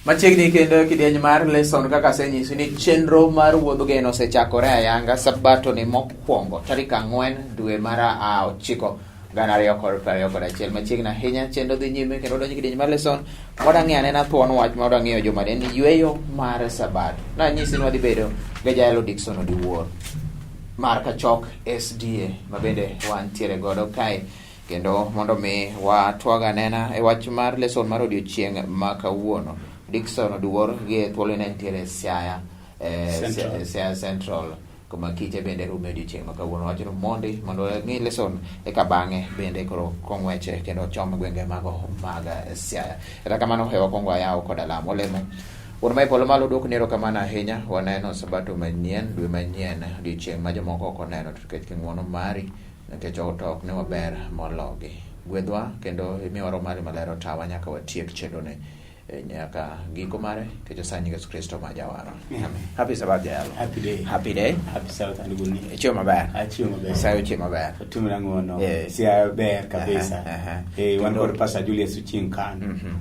Machiegni kendo kidieny mar lesson kaka senyisi ni chenro mar wuodh geno osechakore ayanga Sabato ni mokwongo tarik 4 dwe mar 9 2021. Machiegni ahinya chenro dhi nyime kendo donjo kidieny mar lesson modang'e anena thuon wach ma odang'eyo joma ni Yweyo mar Sabato. Na nyisi ni wadhi bedo ga jalo Dickson Odiwuor mar Kachok SDA mabende wantiere godo kae kendo mondo mi watwaga nena e wach mar lesson mar odiochieng' ma kawuono. Dickson Odiwuor gi thuolo ne ntiere Siaya Siaya Central kuma kite bende rume odiochieng' ma kawuono wachno mondi mondo ng'i lesson e kabang'e bende koro kong'weche kendo chom gwenge mago mag Siaya. Kata kamano hewa kongo ayaw kod alamo olemo Wuon mai polo malo dwoko nero kamano ahinya waneno Sabato manyien dwe manyien odiochieng' ma jomoko ok oneno to nikech king'uono mari nikech ok ne waber mologi gwedwa kendo imiwa romari malero tawa nyaka watiek chendone nyaka giko mare kecho sanyi Kristo ma jawara. Happy Sabato jalo. Happy day. Happy day. Happy Sabato aniguni. Chiemo maber. Chiemo maber. Sayo chiemo maber. Tumira ngono. Siaya ber kabisa. Wan kod Pastor Julius Uching kan.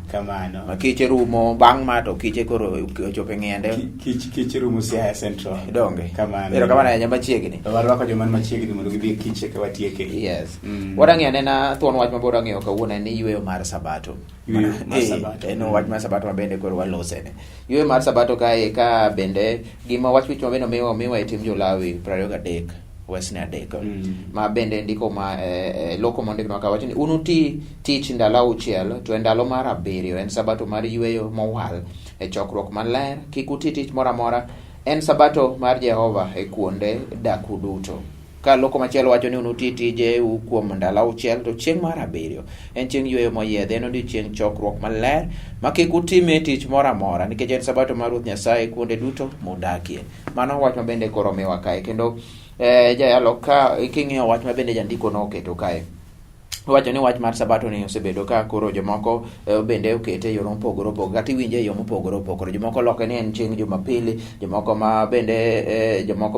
Kamano. Makiche rumo bang' mato kiche koro ochope ng'ende. Kiche rumo Siaya Central. Donge. Kamano. Pero kamano ya machiegni. Warwako joman machiegni mondo gibi kiche ka watieke. Yes. Wadang'e anena thuon wach mabor ang'eyo kawuono ni Yweyo mar Sabato. Yweyo mar Sabato. No wach mar Sabato mabende koro walosene. Yweyo mar Sabato kae ka bende gima wach wicho mabende miwa itim Jolawi 23 Wesne adek ma bende ndiko ma loko mondiko ka wachni unuti tich ndalo auchiel to ndalo mar 7 en Sabato mar Yweyo mowal e chokruok maler kik uti tich moro amora en Sabato mar Jehova e kuonde daku duto. Ka loko machielo wacho ni unuti tije kuom ndalo auchiel to chieng' mar 7 en chieng' Yweyo moyiedhi en odiochieng' chokruok maler ma kik utime tich moro amora nikech en Sabato mar Ruoth Nyasaye kuonde duto modakie. Mano wach mabende koro miwa kae kendo jayalo ka iking'iyo wach mabende jandiko noketo kae wacho ni wach mar Sabato ni osebedo ka koro jomoko bende okete yo mopogore opogore kata iwinje yo mopogore opogore. Jomoko loke ni en chieng' Jumapili, jomoko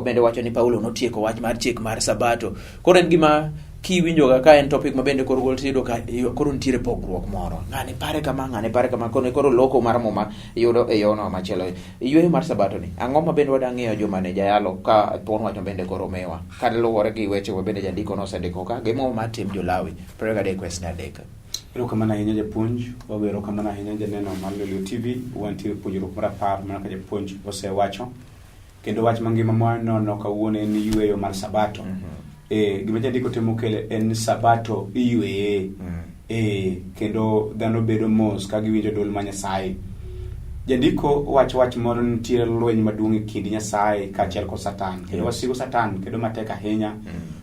bende wacho ni Paulo notieko wach mar chik mar Sabato. Koro en gima kiwinjoga ka en topic mabende koro gol tido ka koro ntiere pogruok moro. Ng'ane pare kama koro loko mar muma yudo e yono machielo. Yweyo mar Sabato ni ang'o ma bende wadang'eyo joma ne jayalo ka thuon wacho bende koro mewa ka luwore gi weche bende jandiko nosendiko ka gimo mar tim Jolawi 23 Wesne adek. Ero kamana ahinya japuonj, wawero kamana ahinya janeno mar Lolwe TV, wantiere puonjruok mar 10 mana ka japuonj osewacho. Kendo wach mangima mwanono kawuono en Yweyo mar Sabato. Gima jandiko temo kele en Sabato iyweye. Kendo dhano bedo mos ka giwinjo dol ma Nyasaye. Jandiko wach moro nitiere lweny maduong' e kind Nyasaye kaachiel kod Satan. Kendo wasigo Satan kendo matek ahinya.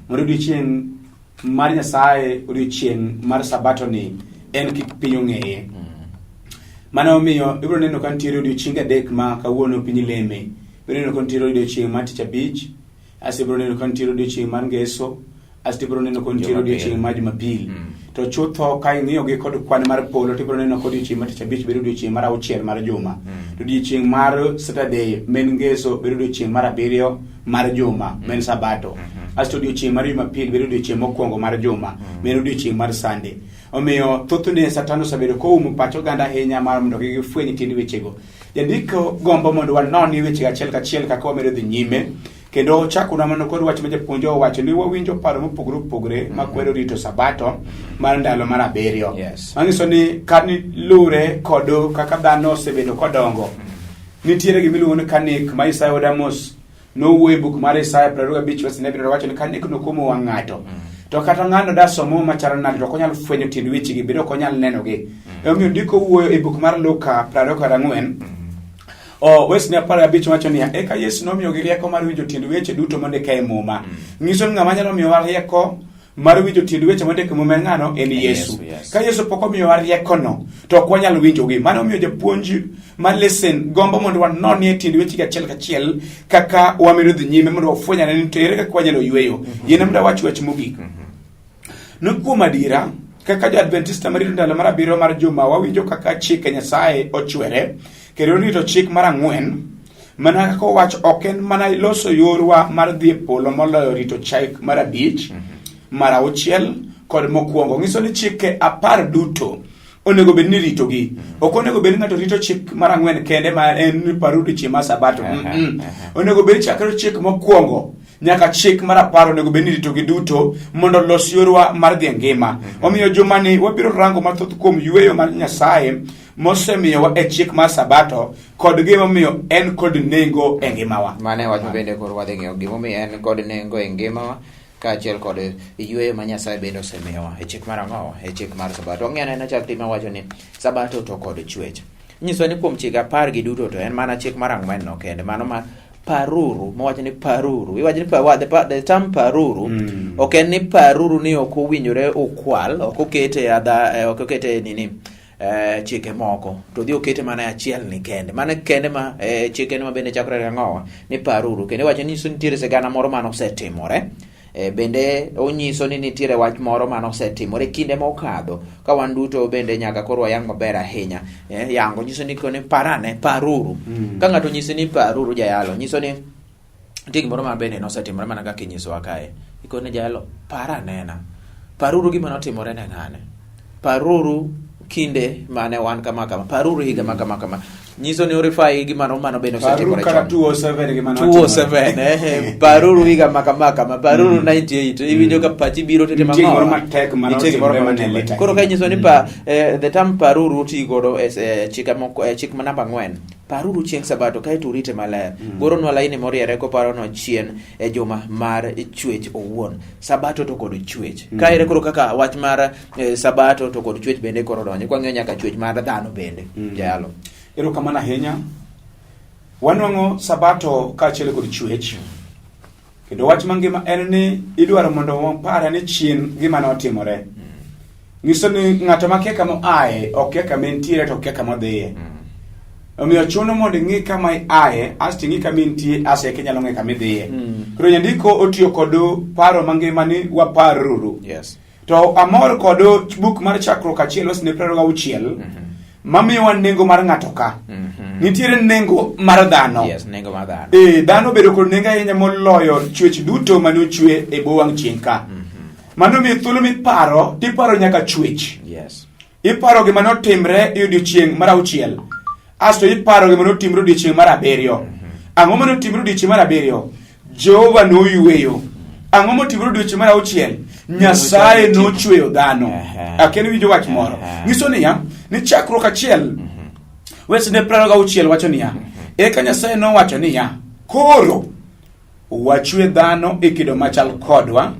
Mondo odiochieng' mar Nyasaye, odiochieng' mar Sabato ni en kik piny ong'eye. Mano omiyo ibiro neno ka nitiere odiochienge 3 ma kawuono piny leme. Ibiro neno ka nitiere odiochieng' mar Tich Abich, asibiro neno ka nitiere odiochieng' mar Ngeso, asibiro neno ka nitiere odiochieng' mar Jumapil. To chutho ka ing'iyo gi kod kwan mar polo to ibiro neno ka odiochieng' mar Tich Abich bedo odiochieng' mar 6 mar juma. To odiochieng' mar Saturday men Ngeso bedo odiochieng' mar 7 mar juma men Sabato. Asto odiochieng' mar Jumapil bedo odiochieng' mokwongo mar juma men odiochieng' mar Sunday. Omiyo thothne Satan osebedo koumo pacho ganda ahinya mar mondo gifweny tiend wechego. Jandiko gombo mondo wanoni weche achiel kachiel kaka wamedo dhi nyime. Kendo chako na mano kod wach ma japuonjo owacho ni wawinjo paro mopogore opogore makwero rito Sabato mar ndalo mar 7. Manyiso ni kani lure kod kaka dhano osebedo kodongo. Nitiere gimiluongo ni kanik ma Isaya Odamos nowuoyo e buk mar Isaya 25 Wesne 7 wacho ni kanik nokumo wang' ng'ato. To kata ng'ano da somo machal nade to konyal fwenyo tiend wechegi bedo konyal nenogi. Omiyo ndiko wuoyo e buk mar Luka 24 Wesne 15 wacho ni eka Yesu nomiyo gi rieko mar winjo tiend weche duto mondike e muma. Nyiso ni ng'ama nyalo miyo rieko mar winjo tiend weche mondike e muma en ng'ano en Yesu. Ka Yesu pok omiyo rieko no to ok wanyal winjogi. Mano omiyo japuonj mar lesson gombo mondo wanoni tiend weche achiel kachiel kaka wamedo dhi nyime mondo wafwenyane ni to ere kaka wanyalo yweyo. Yien amda wach mogik. No kuom adiera kaka jo-Adventista marito ndalo mar 7 mar juma wawinjo kaka chike Nyasaye ochwere. Kendo rito chik mar 4 mana kaka wach ok en mana iloso yorwa mar dhi polo moloyo rito chik mar 5 mar 6 kod mokwongo. Ngiso ni chike 10 duto onego bed ni ritogi. Ok onego bed ng'ato rito chik mar ang'wen kende ma en paruru chi ma Sabato. Onego bed chakre chik mokwongo nyaka chik mar 10 onego bed ni ritogi duto mondo los yorwa mar dhi ngima. Omiyo jomani wabiro rango mathoth kuom yweyo mar Nyasaye mosemiyowa e chik mar Sabato kod gimomiyo en kod nengo e ngimawa. Mane wach bende koro wadhi ng'eyo gimomiyo en kod nengo e ngimawa kaachiel kod yweyo ma Nyasaye bende osemiyowa e chik mar ang'owa e chik mar Sabato. Wang'eyo en chak tim wacho ni Sabato to kod chwech. Nyiso ni kuom chik 10 gi duto to en mana chik mar 4 no kende, mano ma paruru, mawacho ni paruru. Iwacho ni the term paruru, ok en ni paruru ni ok owinjore okwal, ok okete nini chike moko, to dhi okete mana achiel ni kende. Mana kende ma chike ma bende chakre ang'owa ni paruru. Kendo wacho ni nyiso nitiere sigana moro mano osetimore. Bende onyiso ni nitiere wach moro mano osetimore kinde mokadho ka wan duto bende nyaka koro wayang maber ahinya. Yango nyiso ni kone paruru. Ka ng'ato nyiso ni paruru jayalo, nyiso ni nitie gimoro ma bende nosetimore mana kaka inyisowa kae. Ikone jayalo paranena. Paruru gima notimore ne ng'ane. Paruru kinde mane wan kama. Paruru higa kama. Nyiso ni orifai gima no mano bende osetimore chon. 207 gima no 207 paruru higa kama. Paruru 98 iwinjo ka pachi biro tete mang'o. Koro ka nyiso ni the term paruru tigodo chik ma namba 4. Paruru chieng' Sabato kae to rite maler. Goro nwa laini moriere ko paro no chien e juma mar chwech owuon. Sabato to kod chwech. Kae koro kaka wach mar Sabato to kod chwech bende koro donjo. Kwa ng'eyo nyaka chwech mar dhano bende. Jalo. Ero kamana ahinya. Wanwang'o Sabato kaachiel kod chwech. Kendo wach mangima en ni idwaro mondo wapare ni chien gima notimore. Nyiso ni ng'ato makia kama ae, okia kama entiere to okia kama dhiye. Omiyo chuno mondo ing'i kama ae, asti ing'i kama intie, ase kinyalo ng'e kama idhiye. Koro nyandiko otiyo kod paro mangima ni waparuru. Yes. To amor kod buk mar chakruok achiel osne 26 mamiyo nengo mar ng'ato ka. Nitiere nengo mar dhano. Yes, nengo mar dhano. Dhano bedo kod nengo ahinya moloyo chwech duto mane ochwe e bwo wang' chieng' ka. Mano mi thuolo miparo, tiparo nyaka chwech. Yes. Iparo gima notimre e odiechieng' mar 6. Asto iparo gima notimre odiechieng' mar 7. Ang'o mane otimre odiechieng' mar 7? Jehova noyweyo. Ang'o motimre odiechieng' mar 6? Nyasaye nochweyo dhano. Akene winjo wach moro. Nyiso niya, ni chakruok achiel. Wesne 26 wacho niya. Eka Nyasaye nowacho niya, koro wachwe dhano e kido machal kodwa.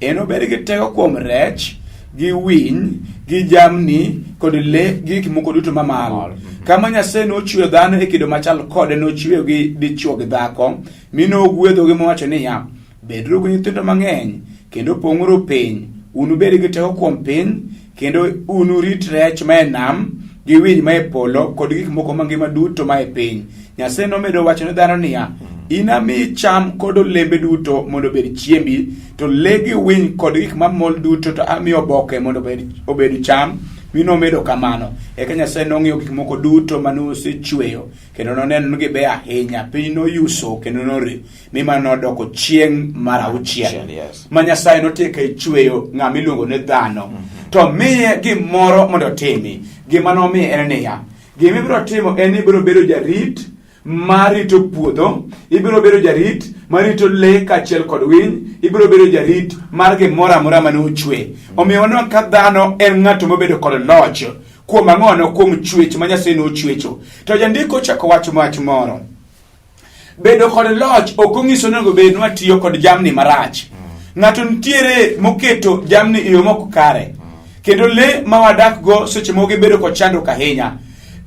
En obed gi teko kuom rech, gi winy, gi jamni, kod le, gi gik moko duto mamalo. Kama Nyasaye nochweyo dhano e kido machal kode, nochweyo gi dichuo gi dhako, mi nogwedhogi mowacho niya, bedru gi nyithindo mang'eny, kendo pong'uru piny, unubed gi teko kuom piny, kendo unurit rech ma e nam, gi winy ma e polo, kod gik moko mangima duto ma e piny. Nyasaye nomedo wacho ne dhano niya, inami cham kod olembe duto mondo obed chiembi, to le gi winy kod gik mamol duto to amiyo oboke mondo obed cham. Mi nomedo kamano. Eka Nyasaye nong'iyo gik moko duto mane osechweyo, kendo noneno ni gibe ahinya. Piny noyuso kendo nore, mi mano nodoko chieng' mar 6. Yes. Ma Nyasaye notieko e chweyo ng'ama iluongo ni dhano. To miye gimoro mondo timi. Gima nomiye en niya, gima ibiro timo en ni ibiro bedo jarit marito puodho, ibiro bedo jarit marito le kaachiel kod winy, ibiro bedo jarit mar gimoro amora mane ochwe. Omiyo waneno ka dhano en ng'ato mobedo kod loch kuom ang'ono, kuom chwech ma Nyasaye nochwecho. To jandiko chako wacho wach moro. Bedo kod loch ok ong'iso ni bed nwatiyo kod jamni marach. Ng'ato nitiere moketo jamni e yo mok kare. Kendo le ma wadak go seche mogi bedo kod chandruok ahinya.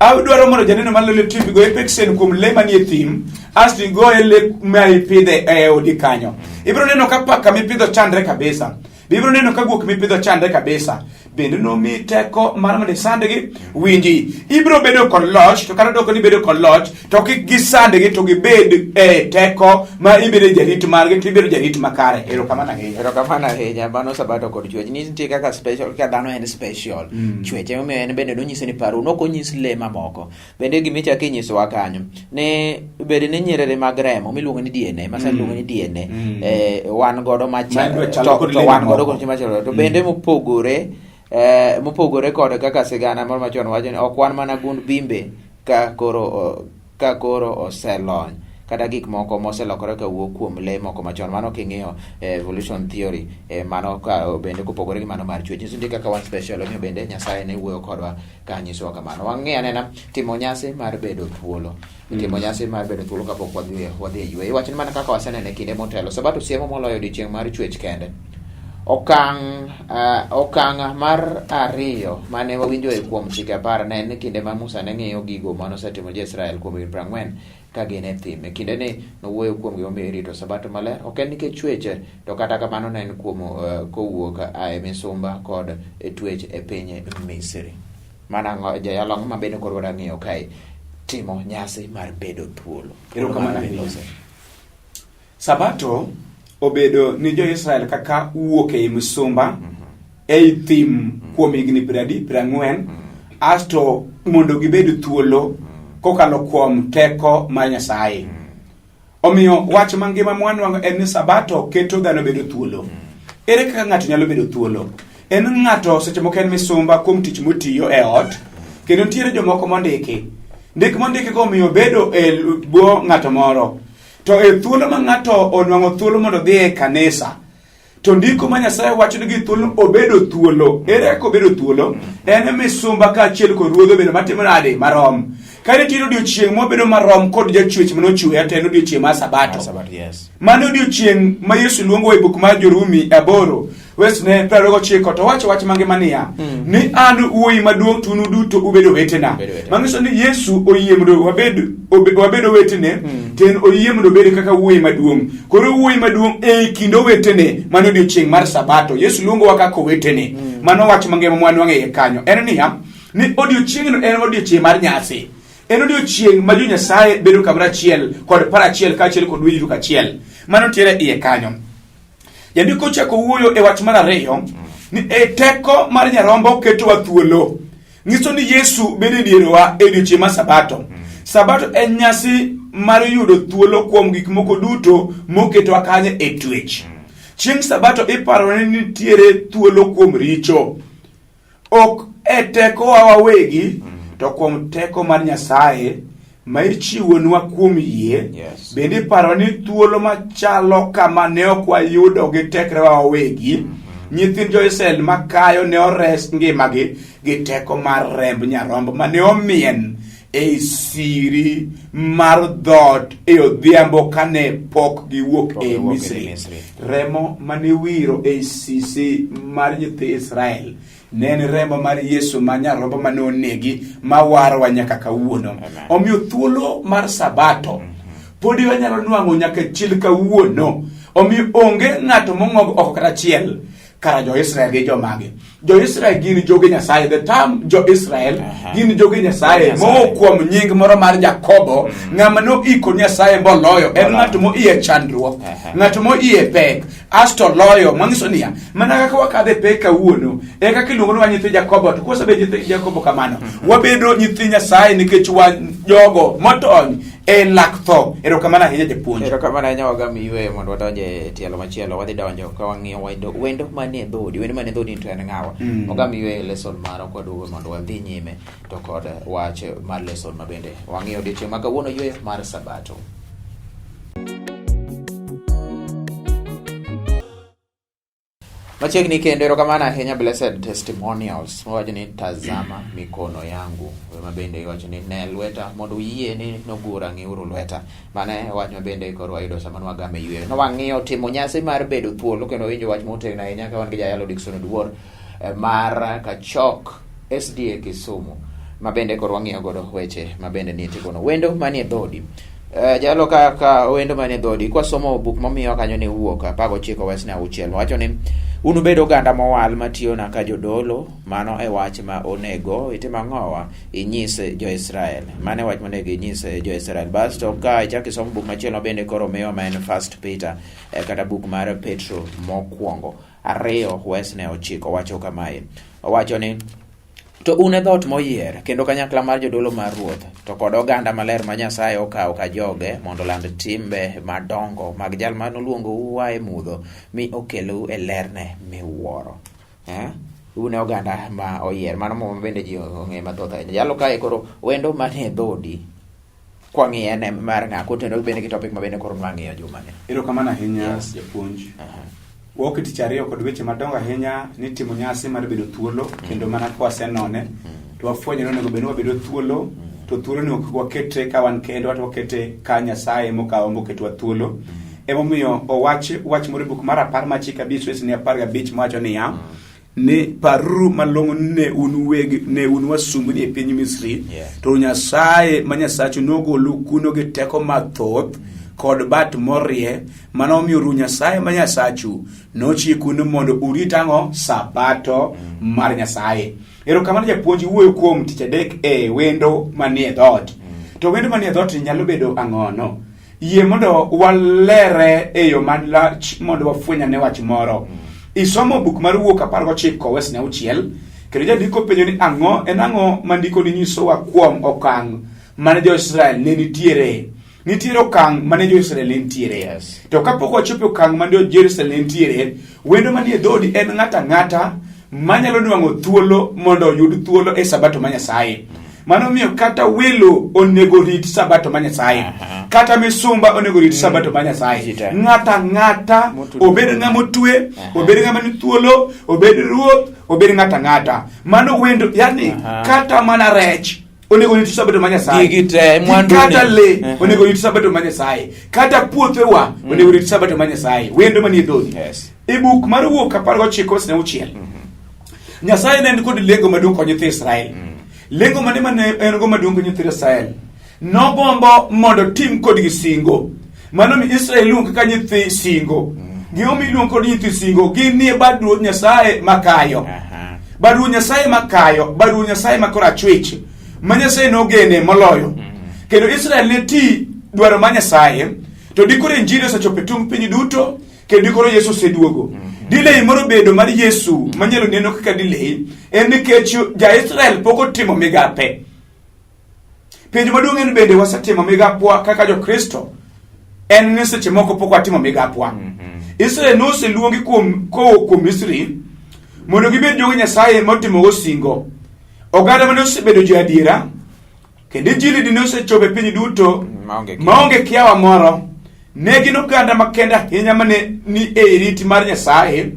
Adwaro mondo janeno mar Lolwe TV go epeksen kuom le manie thim, asti go le ma ipidhe e odi kanyo. Ibiro neno ka paka mipidho chandre kabisa. Ibiro neno ka guok mipidho chandre kabisa. Bende nomi teko mar mondo sandgi winji. Ibiro bedo kod loch, to kata doko ni bedo kod loch, to kik gisandgi to gibed teko ma ibiro jarit margi, to ibiro jarit makare. Erokamano ahinya. Erokamano ahinya. Mano Sabato kod chwech. Nitie kaka special, ka dhano en special. Chwech omiyo en bende nonyise ni paru, nok onyis le mamoko. Bende gimichako inyisowa kanyo. Ne bende ne nyerere mag remo miluongo ni DNA, masani luongo ni DNA. Wan godo machalo, to wan godo machalo. To bende mopogore mopogore kod kaka sigana moro machon wacho ni ok wan mana gund bimbe ka koro oselony kata gik moko moselokore kawuok kuom le moko machon. Mano king'iyo evolution theory, mano bende kopogore gi mano mar chwech. Nyiso ni kaka wan special, omiyo bende Nyasaye ne wuoyo kodwa ka nyisowa kamano. Wang'e anena timo nyasi mar bedo thuolo. Timo nyasi mar bedo thuolo kapok wadhi e yweyo. Wachni mana kaka waseneno e kinde motelo. Sabato siemo moloyo odiechieng' mar chwech kende. Okang' mar ariyo mane wawinjo e kuom chike 10 ne en kinde ma Musa ne ng'iyo gigo mane osetimo jo-Israel kuom higni 40 ka gin e thim. E kinde ni nowuoyo kuom gimomiyo irito Sabato maler. Ok en nikech chwech, to kata kamano ne en kuom kowuok e misumba kod twech e piny Misri. Mana jayalong' ma bende koro wadwa ng'iyo kae timo nyasi mar bedo thuolo. Sabato obedo ni jo-Israel kaka wuok e misumba ei thim kuom higni 40 asto mondo gibed thuolo kokalo kuom teko mar Nyasaye. Omiyo wach mangima mwanwang'o en ni Sabato keto dhano bedo thuolo. Ere kaka ng'ato nyalo bedo thuolo? En ng'ato seche moko en misumba kuom tich motiyo e ot, kendo nitiere jomoko mondiki go omiyo bedo e bwo ng'ato moro. To e thuolo ma ng'ato onwang'o thuolo mondo dhi e kanisa, to ndiko ma Nyasaye wacho ni thuolo obedo thuolo. Ere kaka obedo thuolo? En misumba ka achiel kod ruodho bedo matimo nade marom. Ka nitiere odiochieng' mobedo marom kod jachwech manochwe to en odiochieng' mar Sabato. Mano odiochieng' ma Yesu luongo e buk mar Jorumi 8 wesne 29 to wacho wach mangima niya, ni an wuoyi maduong' tunu duto ubedo wetena. Manyiso ni Yesu oyie mondo wabedo wetene, ten oyie mondo obed kaka wuoyi maduong'. Koro wuoyi maduong' e kind wetene mano odiochieng' mar Sabato. Yesu luongowa kaka wetene. Mano wach mangima mwanwang'e kanyo. En niya, ni odiochieng'no en odiochieng' mar nyasi. En odiochieng' ma jo-Nyasaye bedo kamoro achiel kod par achiel kaachiel kod winjruok achiel. Mano tiere iye kanyo. Jandiko chako wuoyo e wach mar ariyo ni e teko mar Nyarombo ketowa thuolo. Nyiso ni Yesu bedo e dierowa e odiochieng' mar Sabato. Sabato en nyasi mar yudo thuolo kuom gik moko duto moketowa kanyo e twech. Chieng' Sabato iparo ni nitiere thuolo kuom richo. Ok e teko wawegi, to kuom teko mar Nyasaye ma ichiwonwa kuom yie. Bende paro ni thuolo machalo kama ne ok wayudo gi tekrewa wawegi. Nyithind jo-Israel makayo ne ores ngimagi gi teko mar remb Nyarombo mane omien e siri mar dhoot e odhiambo kane pok giwuok e Misri. Remo mane wiro e sisi mar nyithi Israel ne en remo mar Yesu ma Nyarombo mane onegi mawarowa nyaka kawuono. Omiyo thuolo mar Sabato podi wanyalo nwang'o nyaka chiel kawuono. Omiyo onge ng'ato mong'og oko kata achiel kara jo-Israel gi jomagi. Jo-Israel gin joge Nyasaye. The term jo-Israel gin joge Nyasaye mo kuom nying moro mar Jakobo, ng'ama no iko Nyasaye moloyo. En ng'ato mo iye chandruok, ng'ato mo iye pek, asto loyo. Manyiso niya, mana kaka wakadhe pek kawuono, e kaka iluongo wa nyithi Jakobo. To kose be nyithi Jakobo kamano, wabedo nyithi Nyasaye nikech wan jogo motony e lak tho. Erokamano ahinya japuonj. Erokamano ahinya wagami Yweyo mondo wadonje tielo machielo. Wadhi donjo ka wang'iyo wendo manie dhodi. Wendo manie dhodi to en ng'awa. Wagami Yweyo lesson maro kwaduogo mondo wadhi nyime to kod wach mar lesson mabende wang'iyo odiochieng' ma kawuono Yweyo mar Sabato. Machiegni kendo erokamano ahinya Blessed Testimonials mawacho ni tazama mikono yangu. Mabende wacho ni ne lweta mondo yie ni nogura ng'iuru lweta. Mane wach mabende koro wayudo sama nwagame Yweyo. No wang'iyo timo nyasi mar bedo thuolo kendo winjo wach motegno ahinya ka wan gi jayalo Dickson Oduor mar Kachok SDA Kisumu. Mabende koro wang'iyo godo weche mabende nitie kono. Wendo manie dhodi. Jalo kaka wendo manie dhodi kwasomo buk momiyo kanyo ne wuok 19 wesne 6 wacho ni unubedo oganda mowal matiyo naka jodolo. Mano e wach ma onego itim ang'owa inyis jo-Israel. Mane wach monego inyis jo-Israel. Basto ka ichak isomo buk machielo bende koro miyo ma en First Peter kata buk mar Petro mokwongo 2 wesne 9 wacho kamae. Wacho ni to une dhot moyier kendo kanyakla mar jodolo mar ruoth to kod oganda maler ma Nyasaye okawo ka joge mondo land timbe madongo mag jal mano luongo uwa e mudho mi okelo e lerne miwuoro. une oganda ma oyier, mano mo bende ji ong'e mathoth ahinya. Jalo kae koro wendo manie dhodi kwa ng'iye ne mar ng'ako tendo bende gi topic ma bende koro nwang'iyo jumane. Erokamano ahinya japuonj. Wuok tich ariyo kod weche madongo ahinya ni timo nyasi mar bedo thuolo kendo mana kwasenone to wafwenyo ni onego bed ni wabedo thuolo to thuolo ni ok wakete ka wan kendo to wakete ka Nyasaye mokawo moketwa thuolo. Emomiyo wach moro buk mar 10 machi kabisa wes ni 15 mawacho niya ni parru malong'o ne un wasumbni e piny Misri to Nyasaye ma Nyasachu nogolu kuno gi teko mathoth kod bat morie, mano omiyo ru Nyasaye ma Nyasachu nochikunu mondo urit ang'o? Sabato mar Nyasaye. Erokamano japuonj, wuoyo kuom tich adek wendo manie dhoot. To wendo manie dhoot nyalo bedo ang'ono. Yie mondo walere e yo malach mondo wafwenyane wach moro. Isomo buk mar Wuok 19 wes 6 kendo jandiko penjo ni ang'o mandiko ni nyisowa kuom okang' mane jo-Israel ne nitiere okang' mane jo-Israel ne nitiere. To kapok wachopo okang' mane jo-Israel ne nitiere, wendo manie dhodi en ng'ata manyalo nwang'o thuolo mondo oyud thuolo e Sabato ma Nyasaye. Mano miyo kata welo onego rit Sabato ma Nyasaye. Kata misumba onego rit Sabato ma Nyasaye. Ng'ata obed ng'ama otwe, obed ng'ama ni thuolo, obed ruoth, obed ng'ata. Mano wendo, yani kata mana rech onego rit Sabato ma Nyasaye. Kata le onego rit Sabato ma Nyasaye. Kata puothewa onego rit Sabato ma Nyasaye. Wendo manie dhodi. E buk mar Wuok 19 wes 6 Nyasaye ne en kod lengo maduong' kod nyithi Israel. Lengo mane en go maduong' kod nyithi Israel. Nogombo mondo tim kodgi singo. Mano mi Israel luong kaka nyithi singo. Giomi luong kod nyithi singo. Ginie bad Ruoth Nyasaye makayo. Bad Ruoth Nyasaye makayo. Bad Ruoth Nyasaye makora chwech. Ma Nyasaye nogene moloyo. Kendo Israel ne ti dwaro ma Nyasaye. To dikore Injili osechopo tung piny duto. Kendo dikore Yesu oseduogo. Delay moro bedo mar Yesu manyalo neno kaka delay en nikech ja-Israel pok otimo migape. Penjo maduong' en bende wasetimo migapwa kaka jo-Kristo. En ni seche moko pok watimo migapwa. Israel noseluongi kuom Misri mondo gibed jogo Nyasaye motimogo singo. Oganda mane osebedo jo-adiera kendo Injili dine osechopo e piny duto maonge kiawa moro. Ne gin oganda makende ahinya mane ni e rit mar Nyasaye.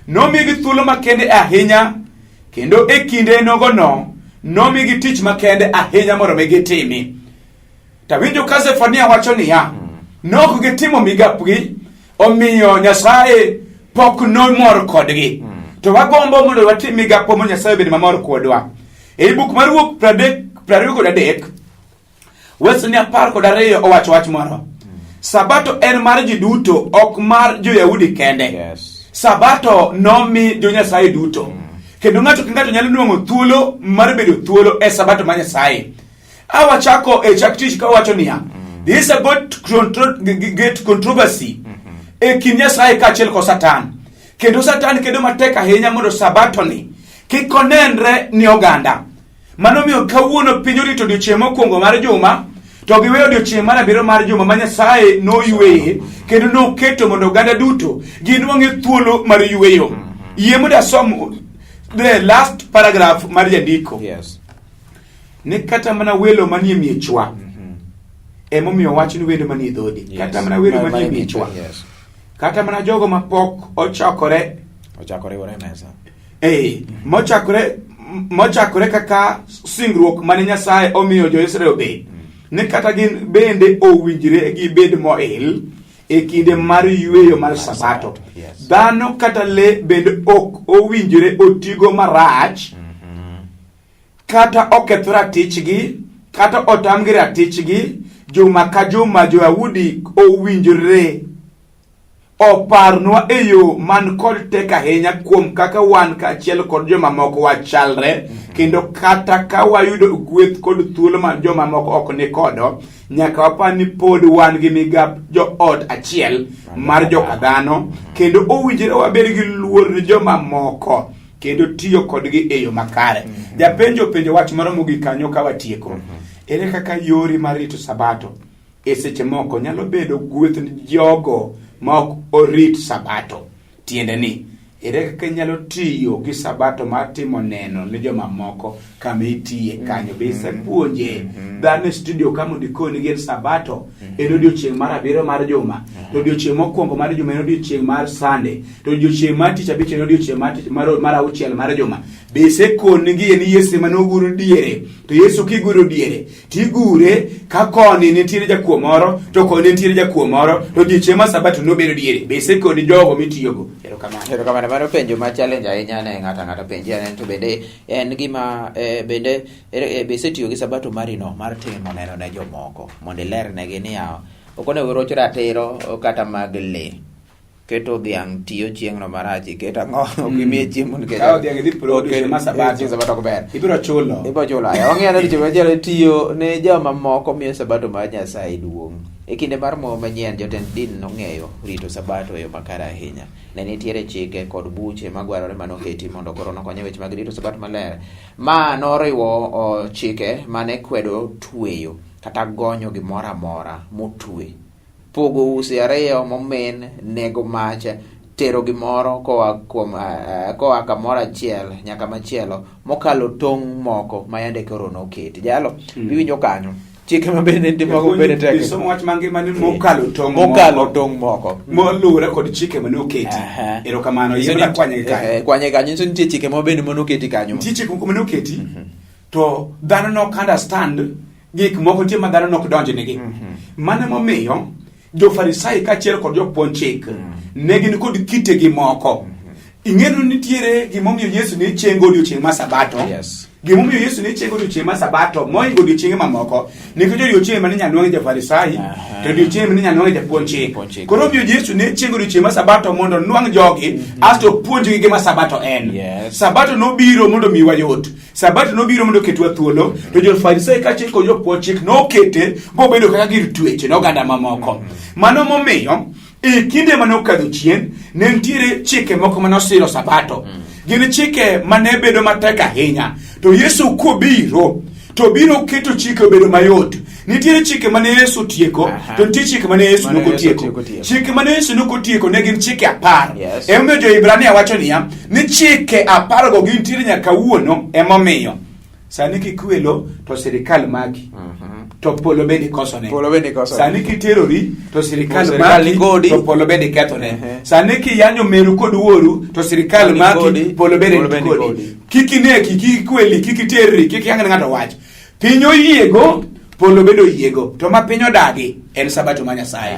Nomigi thuolo makende ahinya kendo e kinde nogono nomigi tich makende ahinya mondo gitimi. Tawinjo ka Zefania wacho niya, nok gitimo migapgi omiyo Nyasaye pok nomor kodgi. To wagombo mondo watim migapo mondo Nyasaye bed mamor kodwa. E buk mar Wuok 23 wes 12 owacho wach moro. Sabato en mar ji duto, ok mar jo-Yahudi kende. Sabato nomi jo-Nyasaye duto. Kendo ng'ato ka ng'ato nyalo nwang'o thuolo mar bedo thuolo e Sabato ma Nyasaye. Awachako e chak tich ka wacho niya, this is about get controversy e kind Nyasaye kaachiel kod Satan. Kendo Satan kedo matek ahinya mondo Sabato ni kik onenre ni oganda. Mano miyo kawuono piny orito odiochieng' mokwongo mar juma, to giweyo odiochieng' mar 7 mar juma ma Nyasaye noyweye kendo noketo mondo oganda duto ginwang'e thuolo mar yweyo. Yie mondo asom the last paragraph mar jandiko. Ni kata mana welo manie miechwa. Emomiyo wach ni wendo manie dhodi. Kata mana welo manie miechwa. Kata mana jogo mapok ochakore ore mesa. Mochakore kaka singruok mane Nyasaye omiyo jo-Israel obed. Ni kata gin bende owinjre gi bed moil e kinde mar yweyo mar Sabato. Dhano kata le bende ok owinjre otigo marach, kata oketh ratichgi, kata otamgi ratichgi. Juma ka juma jo-Yahudi owinjre oparnwa e yo man kod tek ahinya kuom kaka wan kaachiel kod joma moko wachalre, kendo kata ka wayudo gweth kod thuolo ma joma moko ok ni kodo, nyaka wapar ni pod wan gi migap jo-ot achiel mar joka dhano, kendo owinjore wabed gi luor ni joma moko kendo tiyo kodgi e yo makare. Penjo wach moro mogik kanyo ka watieko. Ere kaka yori mar rito Sabato e seche moko nyalo bedo gweth ni jogo ma ok orit Sabato? Tiende ni ere kaka inyalo tiyo gi Sabato mar timo neno ne joma moko kama itiye kanyo. Be isepuonje dhano e studio kama ondikoni gi Sabato en odiochieng' mar 7 mar juma, to odiochieng' mokwongo mar juma en odiochieng' mar Sunday, to odiochieng' mar tich abich en odiochieng' mar 6 mar juma. Be isekoni gi en Yesu manoguro diere, to Yesu kiguro diere tigure ka koni nitiere jakuo moro to koni nitiere jakuo moro, to odiochieng' mar Sabato nobedo diere. Be isekoni jogo mitiyogo. Erokamano. Mano penjo ma challenge ahinya ne ng'ata penjo en to bende en gima bende be setiyo gi Sabato marino mar timo neno ne jomoko mondo ilernegi niya okonego roch ratiro kata mag le keto dhiang' tiyo chieng'no marach keto ang'o gimiye chiemo nikech ka dhiang' idhi produce ma Sabato ok ber ibiro chulo ong'eyo ni joma tiyo ne joma moko miyo Sabato mar Nyasaye duong'. E kinde mar mo manyien jotend din nong'eyo rito Sabato e yo makare ahinya. Ne nitiere chike kod buche magwarore manoketi mondo koro nokony weche mag rito Sabato maler. Ma noriwo chike mane kwedo tweyo kata gonyo gimoro amora motwe, pogo use ariyo momen, nego mach, tero gimoro koa kamoro achiel nyaka machielo mokalo tong' moko ma yande koro noketi. Jalo iwinjo kanyo chike ma bende ndimo bende tek so much mangima ni mokalo tong' moko molure kod chike mane oketi. Erokamano yema kwanye kanyo so nitie chike ma bende monoketi kanyo, nitie chike mane oketi to dhano no understand gik moko tie ma dhano nok donje negi. Mane momiyo jo Farisai kaachiel kod jopuonj chik ne gin kod kitegi moko. Ing'eno nitiere gimomiyo Yesu ne chengo odiochieng' mar Sabato. Gimomiyo Yesu ne chengo odiochieng' mar Sabato moingo odiochienge mamoko nikech odiochieng' mane nyanwang'e jo Farisai to odiochieng' mane nyanwang'e jopuonj chik. Koro omiyo Yesu ne chengo odiochieng' mar Sabato mondo nwang' jogi asto puonjgi gima Sabato en. Sabato nobiro mondo miwa yot. Sabato nobiro mondo ketwa thuolo, to jo Farisai kaachiel kod jopuonj chik nokete mobedo kaka gir twech ne oganda mamoko. Mano momiyo e kinde mane okadho chien ne nitiere chike moko mane osiro Sabato. Gin chike mane bedo matek ahinya, to Yesu kobiro to biro keto chike obedo mayot. Nitiere chike mane Yesu tieko to nitie chike mane Yesu nokotieko. Chike mane Yesu nokotieko ne gin chike 10. Emomiyo Jo-Ibrania wacho niya ni chike 10 go gintiere nyaka wuono. Emomiyo sani kikwelo to sirikal maki to polo bende kosone. Sani kiterori to sirikal maki to polo bende kethone. Sani kiyanyo meru kod wuoru to sirikal maki polo bende kodi. Kikineki, kikweli, kikiterri, kikiyang'ne ng'ato wach. Piny oyiego polo bedo yiego, to ma piny odagi en Sabato mar Nyasaye.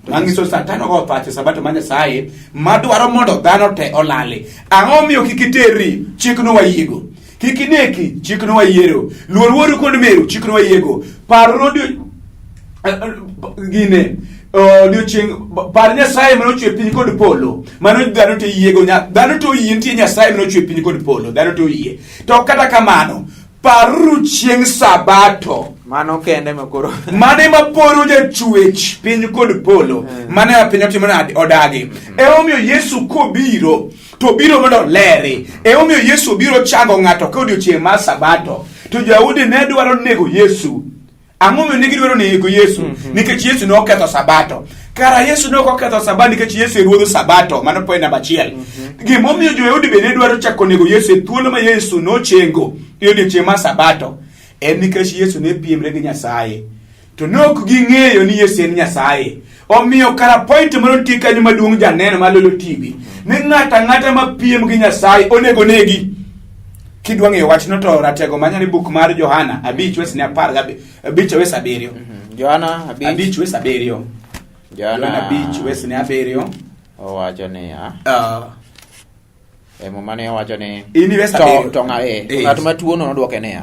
Mangiso Satano go pache Sabato mar Nyasaye madwaro mondo dhano te olali. Ang'o miyo kikiterri chikno wayiego? Kikineki chikno wayiero. Luor kod meru chikno wayiego. Paro gine odiochieng' par Nyasaye mano chwe piny kod polo, mano dhano to yiego, dhano to yie nitie Nyasaye mano chwe piny kod polo, dhano to yie. To kata kamano paru chieng' Sabato mano kende makoro mane maporo jachwech piny kod polo, mane piny otimo odagi. Emomiyo Yesu kobiro to biro mondo leri. Emomiyo Yesu biro chango ng'ato ka odiochieng' mar Sabato. To Jayahudi ne dwaro nego Yesu. Ang'o miyo ne gidwaro nego Yesu? Nikech Yesu ne oketho Sabato. Kara Yesu ne oketho Sabato nikech Yesu ruodho Sabato. Mano point namba 1. Gimomiyo Jo-Yahudi bende dwaro chako nego Yesu e thuolo ma Yesu nochengo e odiochieng' mar Sabato en nikech Yesu ne piemre gi Nyasaye. To ne ok ging'eyo ni Yesu en Nyasaye. Omiyo kara point mano nitie kanyo maduong' janeno ma Lolwe TV ni ng'ata ma piem gi Nyasaye onego negi. Kidwa ng'eyo wachno to ratego manyane buk mar Johana 5:7. Johana 5:7. Johana 5:7. Owacho ni emo mane owacho ni ini wesa to ng'at matuo no nodwoke niya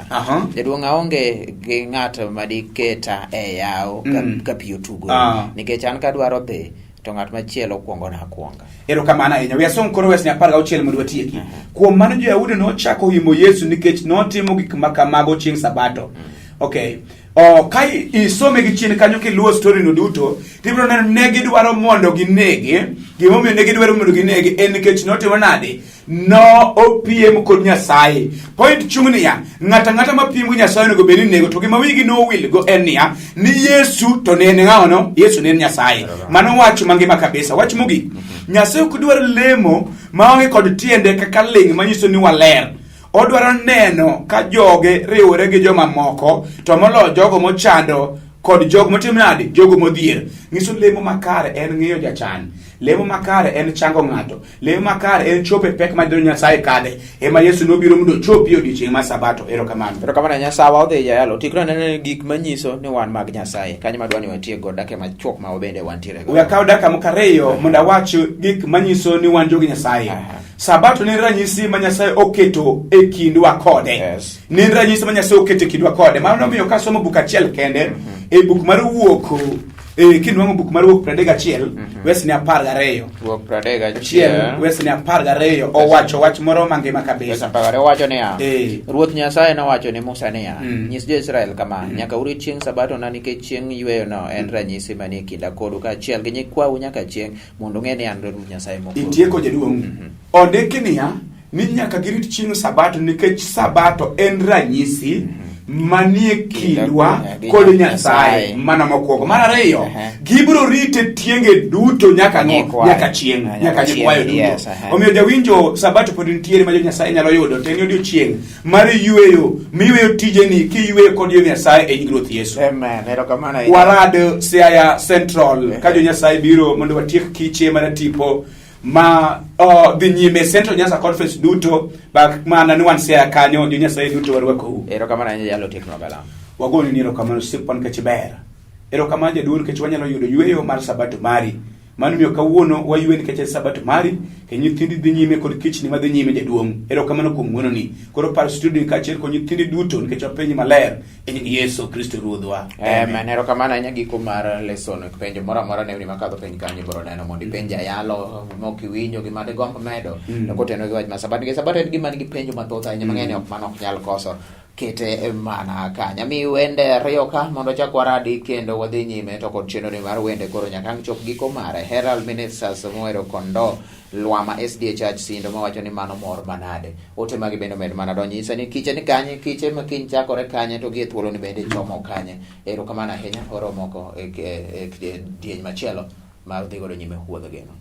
jaduong' aonge gi ng'at madiketa e yawo ka pi otugo nikech an kadwaro dhi to ng'at machielo kuongo na kuonga. Erokamano ahinya. We asom koro wesni 16 mondo watieki. Kuom mano Jo-Yahudi nochako himo Yesu nikech notimo gik makamago chieng' Sabato. Okay. ka isome gi chien kanyo kiluwo story no duto, tibiro neno ne gidwaro mondo ginege. Gimomiyo ne gidwaro mondo ginege en nikech notimo nade? No opiem kod Nyasaye. Point chung niya, ng'ata mapiem gi Nyasaye onego bed ni nego, to gima wigi no wil go en niya, ni Yesu to ne en ng'awa no? Yesu ne en Nyasaye. Mano wach mangima kabisa. Wach mogik, Nyasaye ok dwaro lemo maonge kod tiende kaka ling manyiso ni waler. Odwaro neno ka joge riwore gi joma moko, to molo jogo mochando kod jogo motim nade? Jogo modhier. Ngiso lemo makare en ng'iyo jachan. Lemo makare en chango ng'ato. Lemo makare en chope pek ma Nyasaye kade. Ema Yesu nobiro mondo chopi odiochieng' mar Sabato. Erokamano. Erokamano Nyasaye odhi yalo. Tikro neno gik manyiso ni wan mag Nyasaye. Kanyo madwani watie go dake machuok ma wabende wantiere go. We akaw daka mokareyo mondo awach gik manyiso ni wan jogi Nyasaye. Sabato ni ranyisi ma Nyasaye oketo e kindwa kode. Yes. Ni ranyisi ma Nyasaye oketo e kindwa kode. Mano miyo ka somo buk achiel kende e buk mar wuok kinwango buk mar wuok 31 wes ni 12. Wuok 31 wes ni 12 owacho wach moro mangima kabisa. Pagare wacho niya, Ruoth Nyasaye nowacho ni Musa niya, nyis jo-Israel kama, nyaka urit chieng' Sabato na nikech chieng' yweyo no en ranyisi manie kinda kodu kaachiel gi nyikwau nyaka chieng' mondo ung'e ni an Ruoth Nyasaye mokwongo. Itieko jaduong'. Ondiki niya ni nyaka girit chieng' Sabato nikech Sabato en ranyisi manie kindwa kod Nyasaye mana mokwongo. Mar ariyo, gibiro rite tienge duto nyaka chieng' nyaka nyikwayo duto. Omiyo jawinjo Sabato pod nitiere ma Nyasaye nyalo yudo, to en odiochieng' mar yweyo, miyweyo tijeni kiyweyo kod Nyasaye e nying Ruoth Yesu. Amen. Erokamano. Warad Siaya Central ka Nyasaye biro mondo watiek kiche mana tipo ma dhi nyime Central Nyanza Conference duto bak mana ni wan Siaya kanyo Nyasaye duto warwako. Erokamano nyalo tekno bala. Wagoni ni erokamano sipon kachiber. Erokamano jaduol kech wanyalo yudo yweyo mar Sabato mari. Mano miyo kawuono waywe nikech Sabato mari ke nyithindi dhi nyime kod kichni ma dhi nyime jaduong'. Erokamano kuom ng'wono ni. Koro par studio kaachiel kod nyithindi duto nikech wapenji maler e nying Yesu Kristo Ruodhwa. Amen. Erokamano ahinya giko mar lesson penjo moro amora ne makadho penj kanyo biro neno mondo ipenja yalo mokiwinjo gima de gombo medo. To koteno gi wach ma Sabato. Sabato en gima nigi penjo mathoth ahinya mang'eny ok mano ok nyal koso. Kete mana kanya mi wende ariyo ka mondo chak waradi kendo wadhi nyime to kod chenro mar wende koro nyaka chop giko mare Herald Ministers moero kondo Lwama SDA Church sindo mawacho ni mano mor manade ote magi bendo med mana donyisa ni kiche ni kanye kiche makin chakore kanye to gie thuolo ni bende chomo kanye. Erokamano ahinya oro moko dieny machielo mar dhi godo nyime wuodh geno.